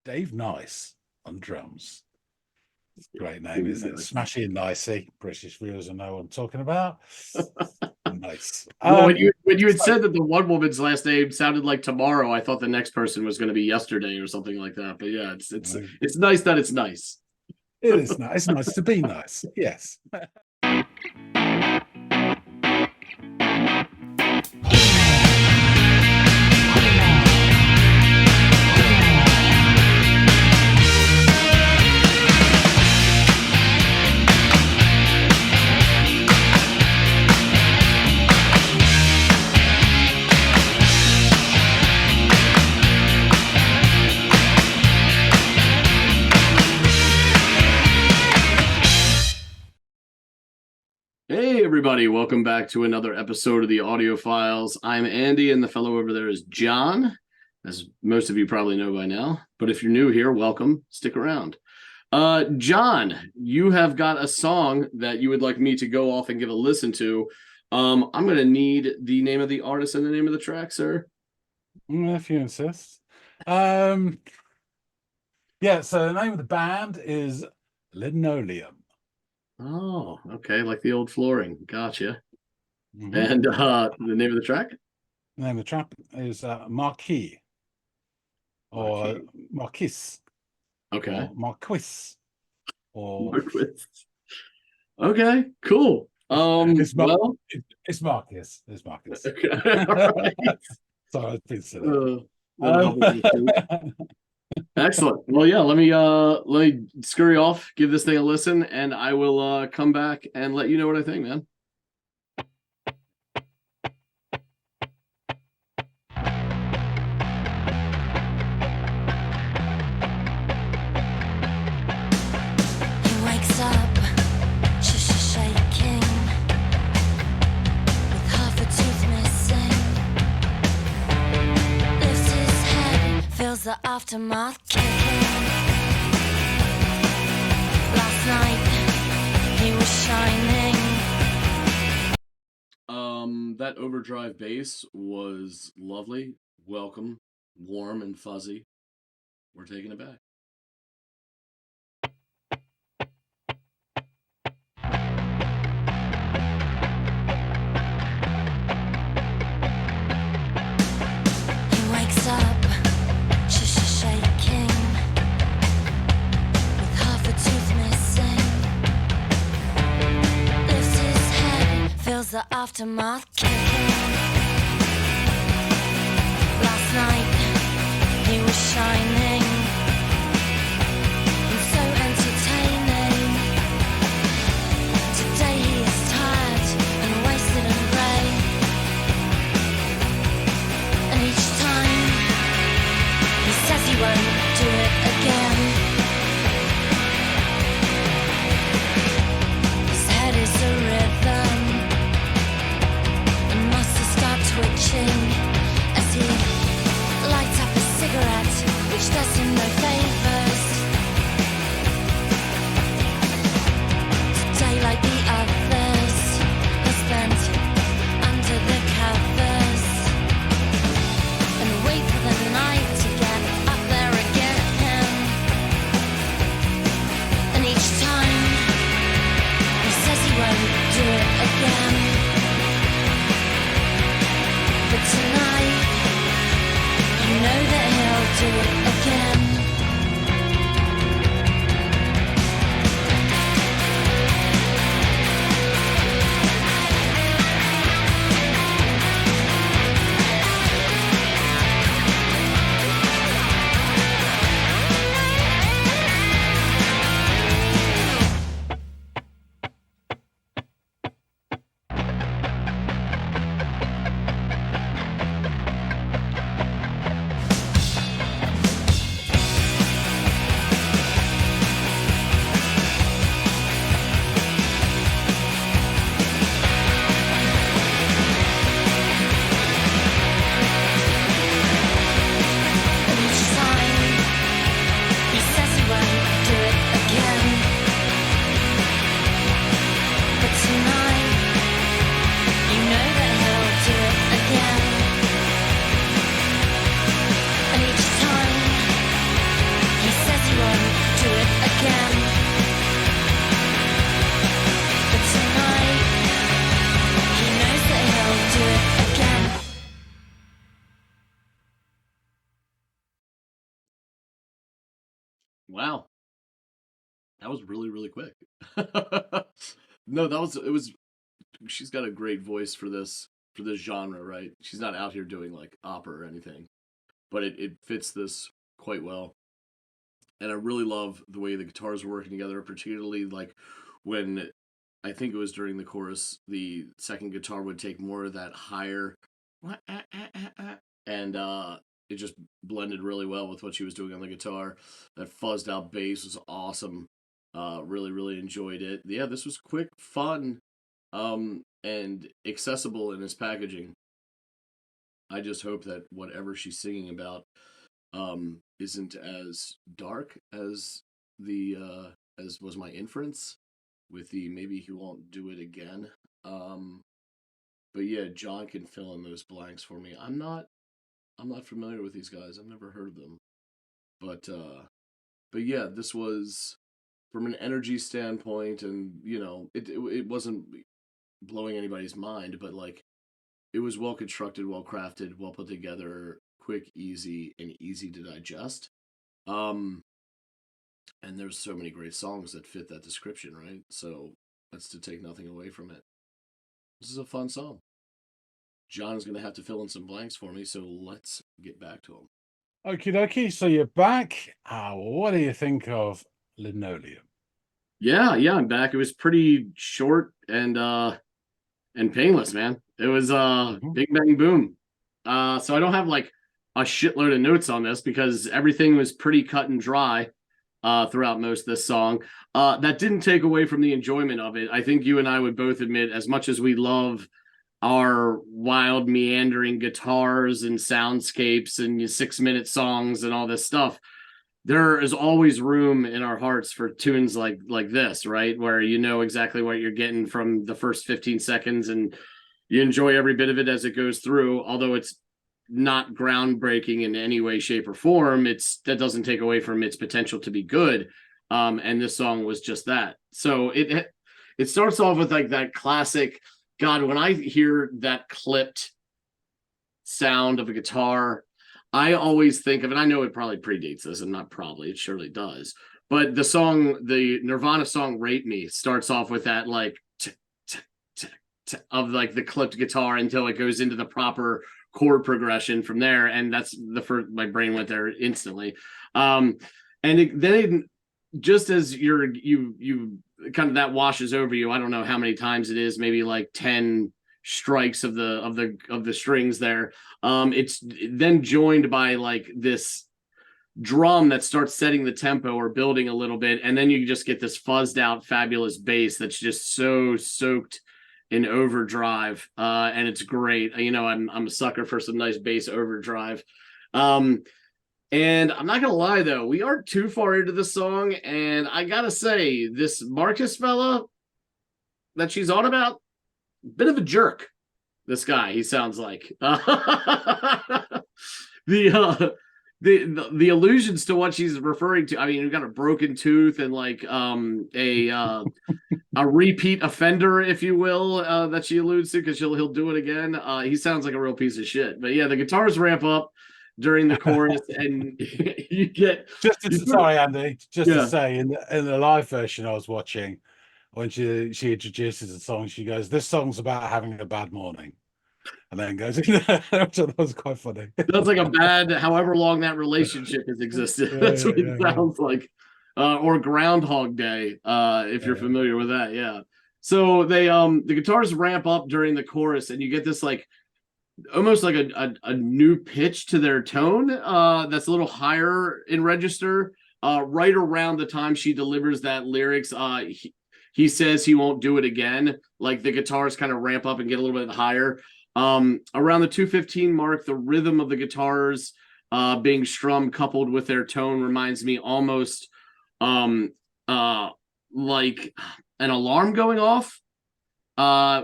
Dave Nice on drums. Great name, isn't it? Smashing and Nicey. British viewers will know what I'm talking about. Nice. Well, when you had said that the one woman's last name sounded like tomorrow, I thought the next person was going to be yesterday or something like that. But yeah, it's nice that it's nice. It is nice. It's nice to be nice. Yes. Hey, everybody. Welcome back to another episode of the Audiophiles. I'm Andy, and the fellow over there is John, as most of you probably know by now. But if you're new here, welcome. Stick around. John, you have got a song that you would like me to go off and give a listen to. I'm going to need the name of the artist and the name of the track, sir. If you insist. Yeah, so the name of the band is Linoleum. Oh, okay, like the old flooring. Gotcha. Mm-hmm. And the name of the track? The name of the track is Marquis or Marquis. Okay. Or Marquis. Or Marquis. Okay, cool. It's well, it's Marcus. It's Marcus. Okay. All right. Sorry, I did say that. Excellent. Well, yeah, let me scurry off, give this thing a listen, and I will come back and let you know what I think, man. He wakes up, shaking, with half a tooth missing. Lifts his head, feels the aftermath kicking. Last night, he was shining. That overdrive bass was lovely, welcome, warm, and fuzzy. We're taking it back. He wakes up, shaking, with half a tooth missing. Lifts his head, feels the aftermath kicking. Last night, he was shining, and so entertaining. Today he is tired and wasted and grey. And each time he says he won't do it again. His head is a rhythm, and Wow. That was really, really quick. No, it was she's got a great voice for this genre, right? She's not out here doing like opera or anything, but it fits this quite well. And I really love the way the guitars were working together, particularly like when I think it was during the chorus, the second guitar would take more of that higher and it just blended really well with what she was doing on the guitar. That fuzzed out bass was awesome. Really, really enjoyed it. Yeah, this was quick, fun, and accessible in its packaging. I just hope that whatever she's singing about isn't as dark as as was my inference with the maybe he won't do it again. But yeah, John can fill in those blanks for me. I'm not familiar with these guys. I've never heard of them. But yeah, this was from an energy standpoint, and it wasn't blowing anybody's mind, but like it was well constructed, well crafted, well put together, quick, easy, and easy to digest. And there's so many great songs that fit that description, right? So that's to take nothing away from it. This is a fun song. John is going to have to fill in some blanks for me, so let's get back to him. Okie dokie. So you're back. What do you think of Linoleum? Yeah, I'm back. It was pretty short and painless, man. It was big bang boom. So I don't have like a shitload of notes on this because everything was pretty cut and dry throughout most of this song. That didn't take away from the enjoyment of it. I think you and I would both admit, as much as we love our wild meandering guitars and soundscapes and 6-minute songs and all this stuff, there is always room in our hearts for tunes like this, right? Where you know exactly what you're getting from the first 15 seconds and you enjoy every bit of it as it goes through. Although it's not groundbreaking in any way, shape, or form, that doesn't take away from its potential to be good. And this song was just that. So it starts off with like that classic. God, when I hear that clipped sound of a guitar, I always think of it. I know it probably predates this, and not probably, it surely does. But the Nirvana song "Rape Me" starts off with that like of like the clipped guitar until it goes into the proper chord progression from there, and that's the first. My brain went there instantly. Then just as you kind of that washes over you. I don't know how many times it is, maybe like 10 strikes of the strings there. It's then joined by like this drum that starts setting the tempo or building a little bit, and then you just get this fuzzed out fabulous bass that's just so soaked in overdrive, and it's great. I'm a sucker for some nice bass overdrive. And I'm not gonna lie though, we aren't too far into the song, and I gotta say, this Marquis fella that she's on about, bit of a jerk. This guy, he sounds like the allusions to what she's referring to. I mean, you've got a broken tooth and like a repeat offender, if you will, that she alludes to, because he'll do it again. He sounds like a real piece of shit. But yeah, the guitars ramp up during the chorus, and you get sorry, Andy, to say in the live version I was watching, when she introduces the song, she goes, "This song's about having a bad morning," and then goes, which I thought that was quite funny. That's like a bad, however long that relationship has existed. That's what it sounds like. Or Groundhog Day, if you're familiar with that. Yeah. So they the guitars ramp up during the chorus, and you get this like almost like a new pitch to their tone that's a little higher in register. Right around the time she delivers that lyrics, he says he won't do it again. Like the guitars kind of ramp up and get a little bit higher. Around the 2:15 mark, the rhythm of the guitars being strummed coupled with their tone reminds me almost like an alarm going off,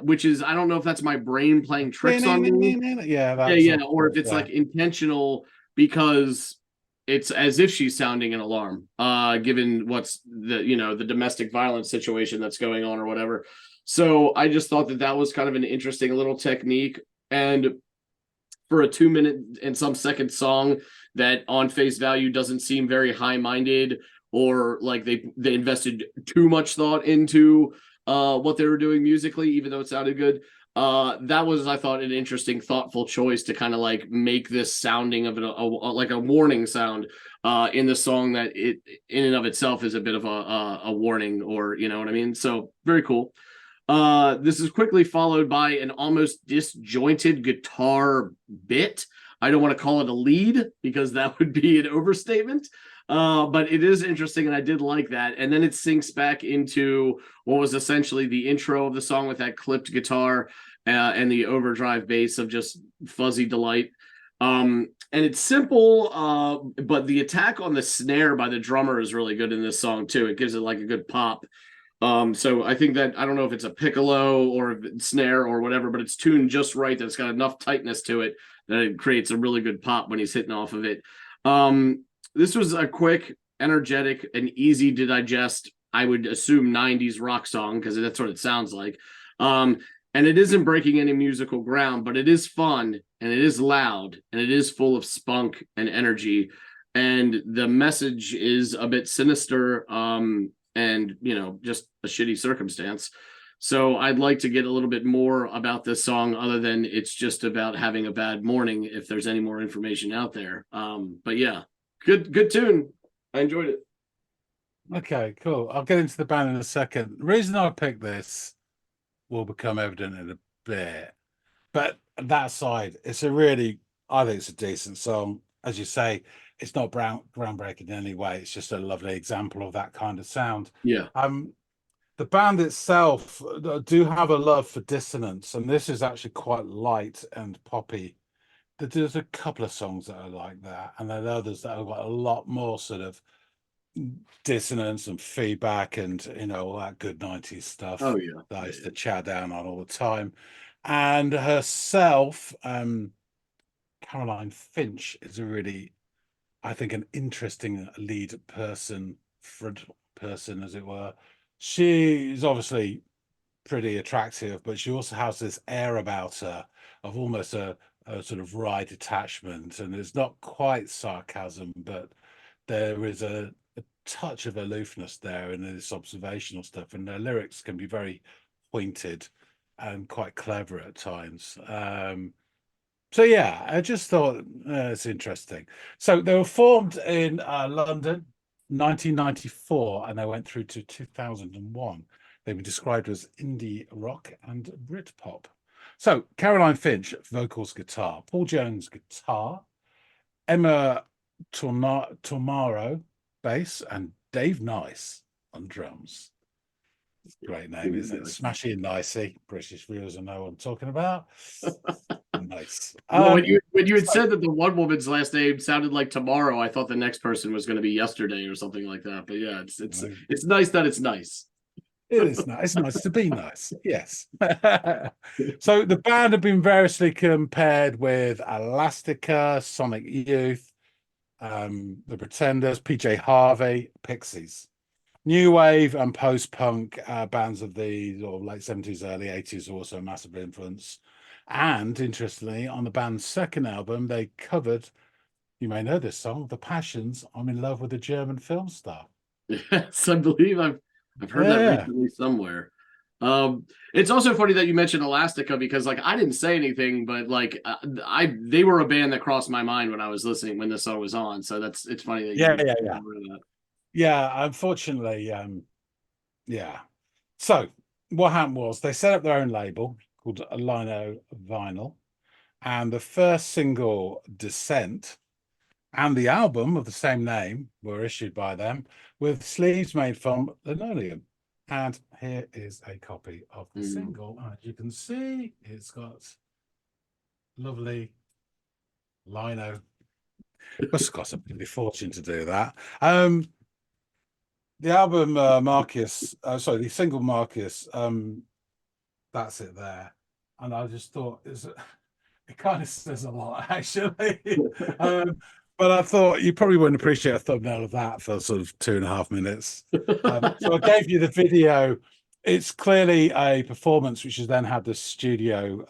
which is, I don't know if that's my brain playing tricks on me. Or if it's like intentional, because it's as if she's sounding an alarm, given what's the domestic violence situation that's going on or whatever. So I just thought that was kind of an interesting little technique. And for a 2-minute and some second song that on face value doesn't seem very high-minded or like they invested too much thought into what they were doing musically, even though it sounded good. That was, I thought, an interesting, thoughtful choice to kind of like make this sounding of it like a warning sound in the song that it in and of itself is a bit of a warning, or you know what I mean. So very cool. This is quickly followed by an almost disjointed guitar bit. I don't want to call it a lead because that would be an overstatement. But it is interesting, and I did like that. And then it sinks back into what was essentially the intro of the song with that clipped guitar and the overdrive bass of just fuzzy delight. And it's simple, but the attack on the snare by the drummer is really good in this song too. It gives it like a good pop. So I think that, I don't know if it's a piccolo or snare or whatever, but it's tuned just right that it's got enough tightness to it that it creates a really good pop when he's hitting off of it. This was a quick, energetic, and easy to digest, I would assume 90s rock song, because that's what it sounds like. And it isn't breaking any musical ground, but it is fun, and it is loud, and it is full of spunk and energy. And the message is a bit sinister, and, you know, just a shitty circumstance. So I'd like to get a little bit more about this song, other than it's just about having a bad morning, if there's any more information out there. But yeah, good tune. I enjoyed it. Okay, cool. I'll get into the band in a second. The reason I picked this will become evident in a bit. But that aside, I think it's a decent song. As you say, it's not groundbreaking in any way. It's just a lovely example of that kind of sound. Yeah. The band itself do have a love for dissonance, and this is actually quite light and poppy. There's a couple of songs that are like that, and then others that have got a lot more sort of dissonance and feedback and, you know, all that good 90s stuff. Oh yeah, that I used to chow down on all the time. And herself, Caroline Finch, is a really, I think, an interesting lead person, front person, as it were. She's obviously pretty attractive, but she also has this air about her of almost a sort of wry detachment, and it's not quite sarcasm, but there is a touch of aloofness there in this observational stuff, and their lyrics can be very pointed and quite clever at times. So yeah, I just thought it's interesting. So they were formed in London, 1994, and they went through to 2001. They were described as indie rock and Britpop. So Caroline Finch, vocals, guitar; Paul Jones, guitar; Emma Tomaro, bass; and Dave Nice on drums. Great name, isn't it? Smashy and Nicey. British viewers will know what I'm talking about. Nice. Well, when you had said that the one woman's last name sounded like tomorrow, I thought the next person was going to be yesterday or something like that. But yeah, it's nice that it's nice. It is nice. It's nice to be nice. Yes. So the band have been variously compared with Elastica, Sonic Youth, The Pretenders, PJ Harvey, Pixies. New wave and post-punk bands of the late 70s, early 80s are also a massive influence. And interestingly, on the band's second album, they covered, you may know this song, The Passions, I'm in Love with a German film star. Yes, I believe I've heard that recently somewhere. It's also funny that you mentioned Elastica, because like I didn't say anything, but like they were a band that crossed my mind when I was listening, when this song was on. So it's funny that that. Yeah, unfortunately, yeah. So what happened was they set up their own label called Lino Vinyl, and the first single, Descent, and the album of the same name were issued by them with sleeves made from Linoleum. And here is a copy of the single. As you can see, it's got lovely lino. It must have cost a bloody fortune to do that. The album Marquis, the single Marquis, that's it there. And I just thought it kind of says a lot, actually. But I thought you probably wouldn't appreciate a thumbnail of that for sort of 2.5 minutes. So I gave you the video. It's clearly a performance which has then had the studio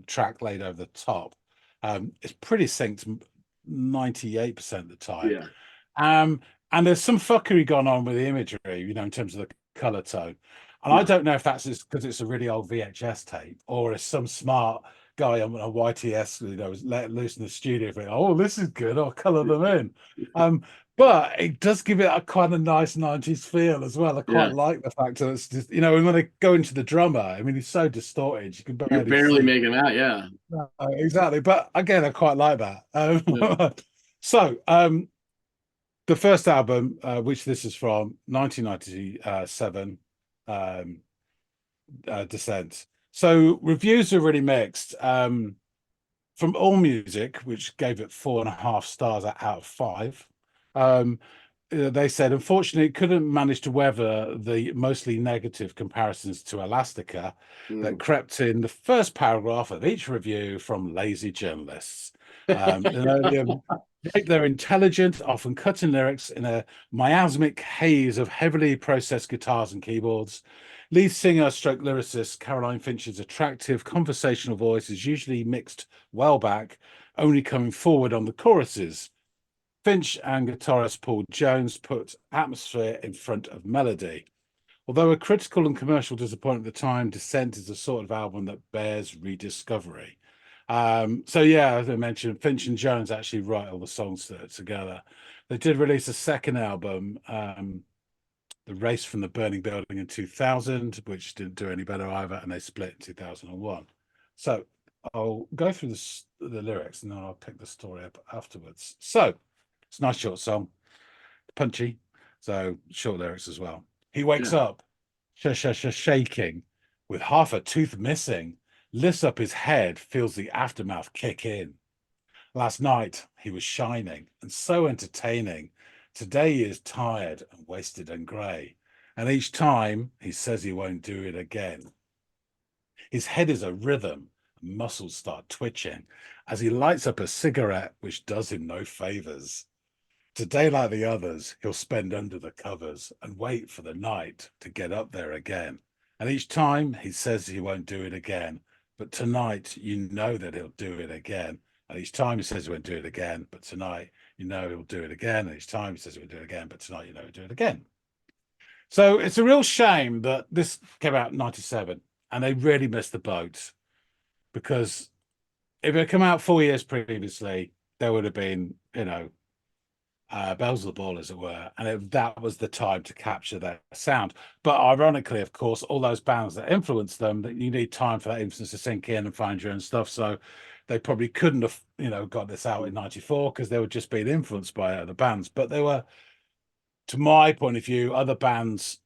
track laid over the top. It's pretty synced 98% of the time. Yeah. And there's some fuckery gone on with the imagery, you know, in terms of the color tone. And I Yeah. don't know if that's just because it's a really old VHS tape, or if some smart guy on a YTS, you know, was let loose in the studio for, oh, this is good, I'll color them in. But it does give it a kind of nice 90s feel as well. I quite Yeah. like the fact that it's just, you know, when they go into the drummer, I mean, he's so distorted, you can You're barely barely see. making out. Yeah. Exactly. But again, I quite like that. Yeah. So, the first album, which this is from 1997, um, Descent. So reviews are really mixed. From AllMusic, which gave it 4.5 stars out of 5. They said, unfortunately, it couldn't manage to weather the mostly negative comparisons to Elastica that crept in the first paragraph of each review from lazy journalists. Linoleum rate their intelligent, often cutting lyrics in a miasmic haze of heavily processed guitars and keyboards. Lead singer stroke lyricist Caroline Finch's attractive conversational voice is usually mixed well back, only coming forward on the choruses. Finch and guitarist Paul Jones put atmosphere in front of melody. Although a critical and commercial disappointment at the time, Descent is the sort of album that bears rediscovery. So yeah, as I mentioned, Finch and Jones actually write all the songs together. They did release a second album, The Race from the Burning Building in 2000, which didn't do any better either, and they split in 2001. So I'll go through the lyrics and then I'll pick the story up afterwards. So it's a nice short song, punchy, so short lyrics as well. He wakes up, shaking, with half a tooth missing, lifts up his head, feels the aftermath kick in. Last night he was shining and so entertaining. Today he is tired and wasted and grey. And each time he says he won't do it again. His head is a rhythm, and muscles start twitching as he lights up a cigarette, which does him no favours. Today, like the others, he'll spend under the covers and wait for the night to get up there again. And each time he says he won't do it again. But tonight, you know that he'll do it again. And each time he says he won't do it again. But tonight, you know he'll do it again. And each time he says he won't do it again. But tonight, you know he'll do it again. So it's a real shame that this came out in 97 and they really missed the boat, because if it had come out 4 years previously, there would have been, you know, bells of the ball, as it were, and that was the time to capture their sound. But ironically, of course, all those bands that influenced them, that you need time for that influence to sink in and find your own stuff. So they probably couldn't have, you know, got this out in 94 because they were just being influenced by other bands. But they were, to my point of view, other bands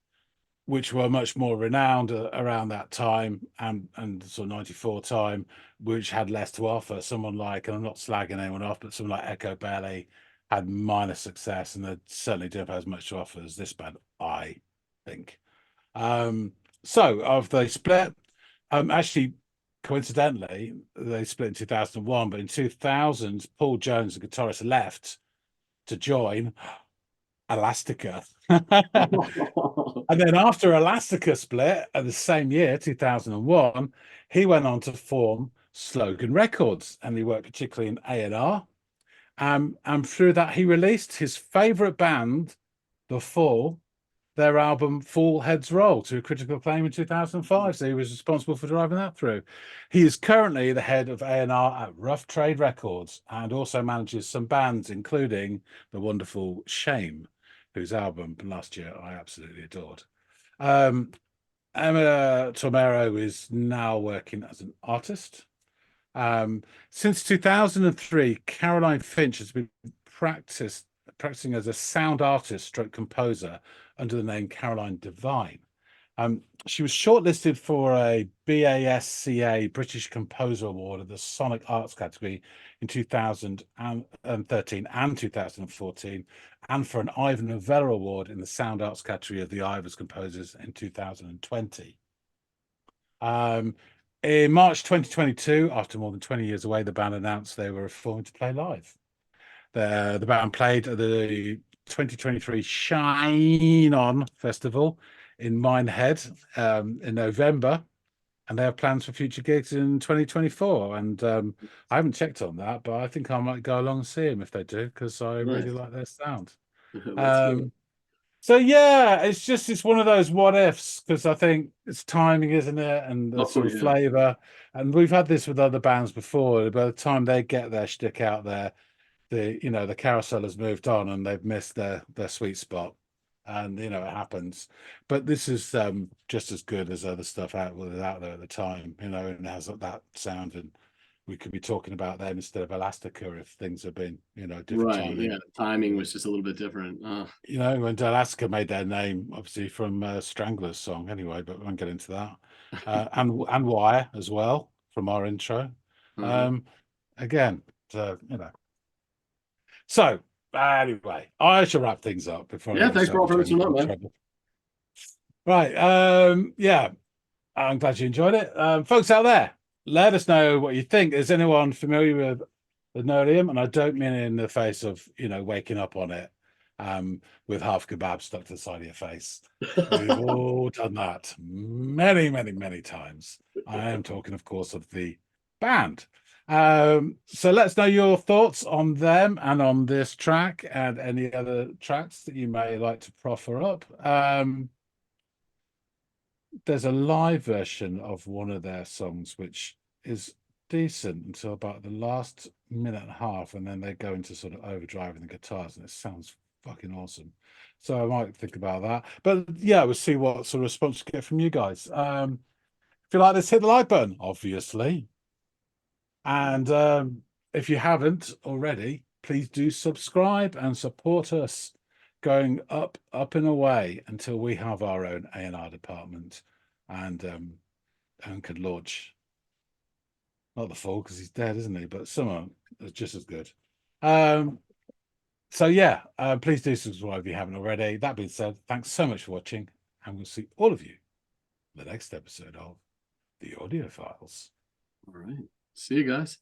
which were much more renowned around that time and sort of 94 time, which had less to offer. Someone like, and I'm not slagging anyone off, but someone like Echo Belly had minor success, and they certainly didn't have as much to offer as this band, I think. So of they split, actually, coincidentally, they split in 2001, but in 2000, Paul Jones, the guitarist, left to join Elastica. And then after Elastica split at the same year, 2001, he went on to form Slogan Records, and he worked particularly in A&R. And through that, he released his favorite band, The Fall, their album Full Heads Roll, to critical acclaim in 2005. So he was responsible for driving that through. He is currently the head of A&R at Rough Trade Records and also manages some bands, including the wonderful Shame, whose album last year I absolutely adored. Emma Tormero is now working as an artist. Since 2003, Caroline Finch has been practicing as a sound artist stroke composer under the name Caroline Devine. She was shortlisted for a BASCA British Composer Award at the Sonic Arts category in 2013 and 2014, and for an Ivor Novello Award in the Sound Arts category of the Ivors Composers in 2020. In March 2022, after more than 20 years away, the band announced they were reforming to play live. The band played at the 2023 Shine On Festival in Minehead in November, and they have plans for future gigs in 2024. And I haven't checked on that, but I think I might go along and see them if they do, because I really like their sound. Let's do it. So yeah, it's one of those what ifs, because I think it's timing, isn't it, and the sort of flavor. And we've had this with other bands before. By the time they get their shtick out there, the carousel has moved on and they've missed their sweet spot, and it happens. But this is just as good as other stuff out there at the time, and it has that sound, and we could be talking about them instead of Elastica if things have been different timing. Yeah, timing was just a little bit different. When Elastica made their name obviously from Strangler's song anyway, but we won't get into that. And Wire as well from our intro. Again, so anyway, I shall wrap things up before. Thanks for offering some up, man. Right. I'm glad you enjoyed it. Folks out there, let us know what you think. Is anyone familiar with Linoleum? And I don't mean it in the face of waking up on it with half kebab stuck to the side of your face. We've all done that many, many, many times. I am talking, of course, of the band. So let us know your thoughts on them and on this track and any other tracks that you may like to proffer up. There's a live version of one of their songs which is decent until about the last minute and a half, and then they go into sort of overdrive in the guitars, and it sounds fucking awesome. So I might think about that. But yeah, we'll see what sort of response we get from you guys. If you like this, hit the like button, obviously. And if you haven't already, please do subscribe and support us going up and away until we have our own A&R department and can launch. Not the Fall, because he's dead, isn't he? But someone is just as good. So yeah, please do subscribe if you haven't already. That being said, thanks so much for watching, and we'll see all of you in the next episode of the Audiophiles. All right. See you guys.